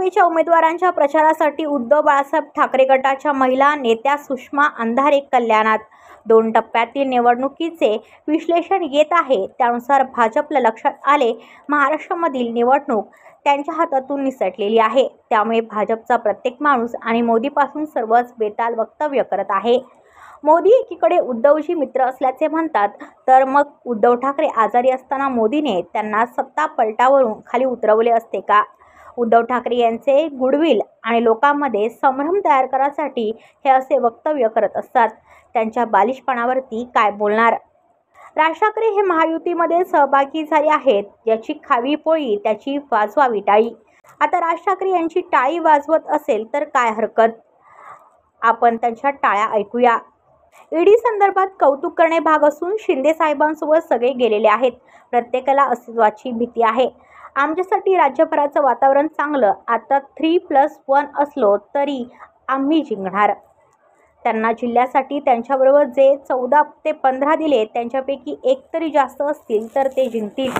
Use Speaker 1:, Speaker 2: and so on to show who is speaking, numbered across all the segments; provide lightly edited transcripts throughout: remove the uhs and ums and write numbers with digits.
Speaker 1: आघाडीच्या उमेदवारांच्या प्रचारासाठी उद्धव बाळासाहेब ठाकरे गटाच्या महिला नेत्या सुषमा अंधारे कल्याणात 2 टप्प्यातील निवडणुकीचे विश्लेषण येत आहे। त्यानुसार भाजपला लक्षात आले, महाराष्ट्रामधील निवडणूक त्यांच्या हातातून निसटलेली आहे। त्यामुळे भाजपचा प्रत्येक माणूस आणि मोदीपासून सर्वच बेताल वक्तव्य करत आहे। मोदी एकीकडे उद्धवजी मित्र असल्याचे म्हणतात, तर मग उद्धव ठाकरे आजारी असताना मोदीने त्यांना सत्ता पलटावरून खाली उतरवले असते का? उद्धव ठाकरे यांचे गुडविल आणि लोकांमध्ये संभ्रम तयार करण्यासाठी हे असे वक्तव्य करत असतात। त्यांच्या बालिशपणावरती काय बोलणार? राज ठाकरे हे महायुतीमध्ये सहभागी झाले आहेत, याची खावी पोळी त्याची वाजवावी टाळी। आता राज ठाकरे यांची टाळी वाजवत असेल तर काय हरकत? आपण त्यांच्या टाळ्या ऐकूया। ईडी संदर्भात कौतुक करणे भाग असून शिंदे साहेबांसोबत सगळे गेलेले आहेत। प्रत्येकाला अस्तित्वाची भीती आहे। आमच्यासाठी राज्यभराचं वातावरण चांगलं, आता 3+1 असलो तरी आम्ही जिंकणार। त्यांना जिल्ह्यासाठी त्यांच्याबरोबर जे 14 ते 15 दिले त्यांच्यापैकी 1 तरी जास्त असतील तर ते जिंकतील।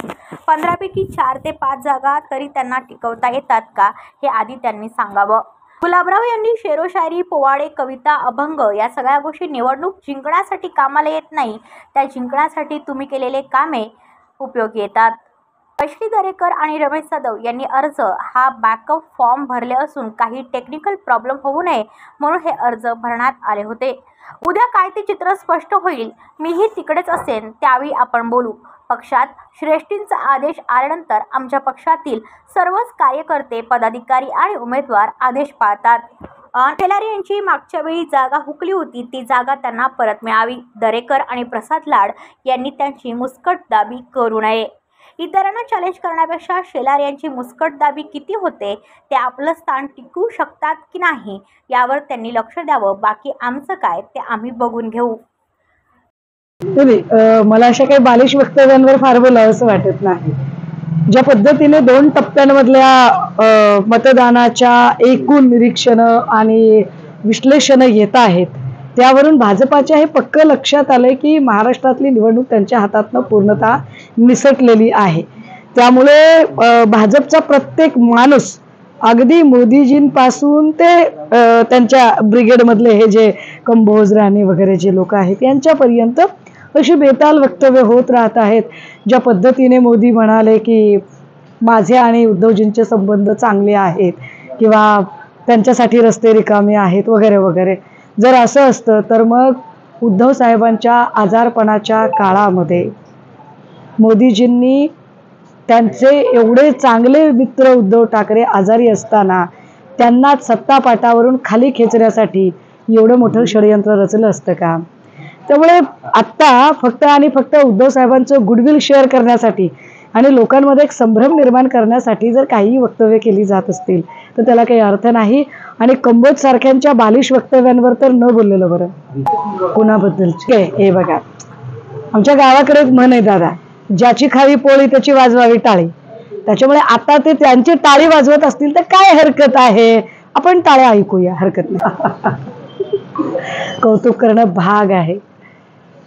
Speaker 1: 15 पैकी 4 ते 5 जागा तरी त्यांना टिकवता येतात का, हे आधी त्यांनी सांगावं। गुलाबराव यांनी शेरोशायरी, पोवाडे, कविता, अभंग या सगळ्या गोष्टी निवडणूक जिंकण्यासाठी कामाला येत नाही, त्या जिंकण्यासाठी तुम्ही केलेले कामे उपयोगी येतात। वैशाली दरेकर आणि रमेश जाधव यांनी अर्ज हा बॅकअप फॉर्म भरले असून काही टेक्निकल प्रॉब्लेम होऊ नये म्हणून हे अर्ज भरण्यात आले होते। उद्या काय ते चित्र स्पष्ट होईल। मीही तिकडेच असेन, त्यावेळी आपण बोलू। पक्षात श्रेष्ठींचा आदेश आल्यानंतर आमच्या पक्षातील सर्वच कार्यकर्ते, पदाधिकारी आणि उमेदवार आदेश पाळतात। शेलार यांची मागच्या वेळी जागा हुकली होती, ती जागा त्यांना परत मिळावी। दरेकर आणि प्रसाद लाड यांनी त्यांची मुस्कटदाबी करू नये। इतरांना चॅलेंज करण्यापेक्षा शेलार यांची मुस्कटदाबी किती होते, ते आपलं स्थान टिकवू शकतात की नाही यावर त्यांनी लक्ष द्यावं। बाकी आमचं काय ते आम्ही बघून घेऊ।
Speaker 2: मला अशा काही बालिश वक्तव्यांवर फार बोलावं असं वाटत नाही। ज्या पद्धतीने 2 टप्प्यांमधल्या मतदानाच्या एकूण निरीक्षण आणि विश्लेषण येत आहेत, त्यावरून भाजपाच्या हे पक्क लक्षात आलंय की महाराष्ट्रातली निवडणूक त्यांच्या हातातनं पूर्णतः निसटलेली आहे। त्यामुळे भाजपचा प्रत्येक माणूस, अगदी मोदीजींपासून ते त्यांच्या ब्रिगेडमधले हे जे कंबोज, राणे वगैरे जे लोक आहेत यांच्यापर्यंत अशी बेताल वक्तव्य होत राहत आहेत। ज्या पद्धतीने मोदी म्हणाले की माझे आणि उद्धवजींचे संबंध चांगले आहेत किंवा त्यांच्यासाठी रस्ते रिकामे आहेत वगैरे वगैरे, जर असं असतं तर मग उद्धव साहेबांच्या आजारपणाच्या काळामध्ये मोदीजींनी त्यांचे एवढे चांगले मित्र उद्धव ठाकरे आजारी असताना त्यांना सत्तापाटावरून खाली खेचण्यासाठी एवढं मोठं षडयंत्र रचलं असतं का? त्यामुळे आत्ता फक्त आणि फक्त उद्धव साहेबांचं गुडविल शेअर करण्यासाठी आणि लोकांमध्ये एक संभ्रम निर्माण करण्यासाठी जर काही वक्तव्य केली जात असतील तर त्याला काही अर्थ नाही। आणि कंबोज सारख्यांच्या बालिश वक्तव्यांवर तर न बोललेलं बरं। कोणाबद्दल हे बघा, आमच्या गावाकडे एक म्हण आहे दादा, ज्याची खावी पोळी त्याची वाजवावी टाळी। त्याच्यामुळे आता ते त्यांची टाळी वाजवत असतील तर काय हरकत आहे? आपण टाळ्या ऐकूया, हरकत नाही। कौतुक करणं भाग आहे।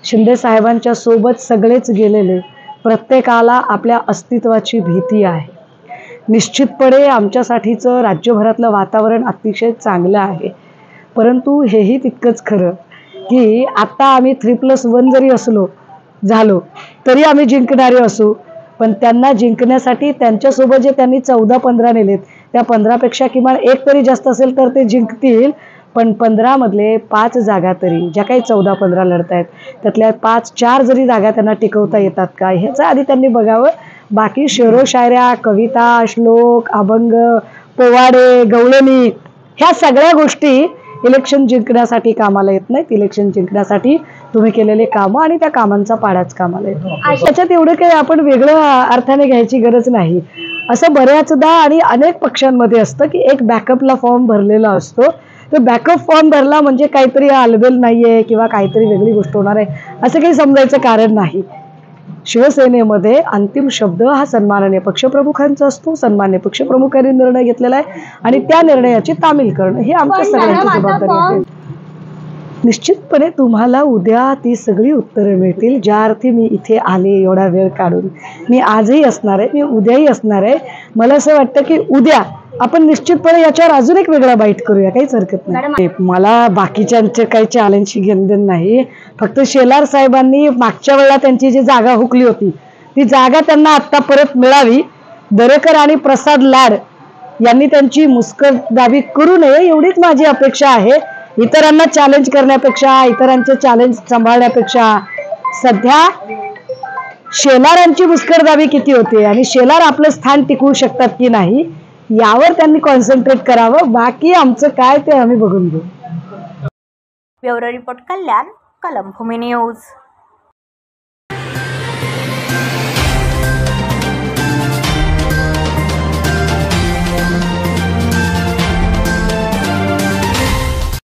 Speaker 2: शिंदे साहेबांच्या सोबत सगळेच गेलेले, प्रत्येकाला आपल्या अस्तित्वाची भीती आहे। निश्चितपणे आमच्यासाठीचं राज्यभरातलं वातावरण अतिशय चांगलं आहे, परंतु हेही तितकंच खरं की आता आम्ही 3+1 जरी झालो तरी आम्ही जिंकणारे असू, पण त्यांना जिंकण्यासाठी त्यांच्यासोबत जे त्यांनी 14-15 नेलेत त्या 15पेक्षा किमान 1 तरी जास्त असेल तर ते जिंकतील। पण 15 मधले 5 जागा तरी, ज्या काही 14-15 लढतायत त्यातल्या 5-4 जरी जागा त्यांना टिकवता येतात का, ह्याचं आधी त्यांनी बघावं। बाकी शेरोशायऱ्या, कविता, श्लोक, अभंग, पोवाडे, गवळणी ह्या सगळ्या गोष्टी इलेक्शन जिंकण्यासाठी कामाला येत नाहीत। इलेक्शन जिंकण्यासाठी तुम्ही केलेले कामं आणि त्या कामांचा पाडाच कामाला येतो। त्याच्यात एवढं काही आपण वेगळं अर्थाने घ्यायची गरज नाही। असं बऱ्याचदा आणि अनेक पक्षांमध्ये असतं की एक बॅकअपला फॉर्म भरलेला असतो, तर बॅकअप फॉर्म भरला म्हणजे काहीतरी आलबेल नाहीये किंवा काहीतरी वेगळी गोष्ट होणार आहे असं काही समजायचं कारण नाही। शिवसेनेमध्ये अंतिम शब्द हा सन्माननीय पक्षप्रमुखांचा असतो। सन्माननीय पक्षप्रमुखांनी निर्णय घेतलेला आहे आणि त्या निर्णयाची तामील करणं ही आमच्या सगळ्यांची जबाबदारी आहे। निश्चितपणे तुम्हाला उद्या ती सगळी उत्तरे मिळतील, ज्या अर्थी मी इथे आले एवढा वेळ काढून। मी आजही असणार आहे, मी उद्याही असणार आहे। मला असं वाटतं की उद्या आपण निश्चितपणे याच्यावर अजून एक वेगळा बाईट करूया, काहीच हरकत नाही. मला बाकीच्यांचे काही चॅलेंजची घेणदेण नाही. फक्त शेलार साहेबांनी मागच्या वेळेला त्यांची जी जागा हुकली होती ती जागा त्यांना आता परत मिळावी. दरेकर आणि प्रसाद लाड यांनी त्यांची मुस्कटदाबी करू नये एवढीच माझी अपेक्षा आहे. इतरांना चॅलेंज करण्यापेक्षा, इतरांचे चॅलेंज सांभाळण्यापेक्षा सध्या शेलारांची मुस्कटदाबी किती होते आणि शेलार आपलं स्थान टिकवू शकतात की नाही यावर त्यांनी कॉन्सन्ट्रेट करावं. बाकी आमचं काय ते आम्ही बघून घेऊ.
Speaker 1: ब्युरो रिपोर्ट, कल्याण, कलमभूमी न्यूज.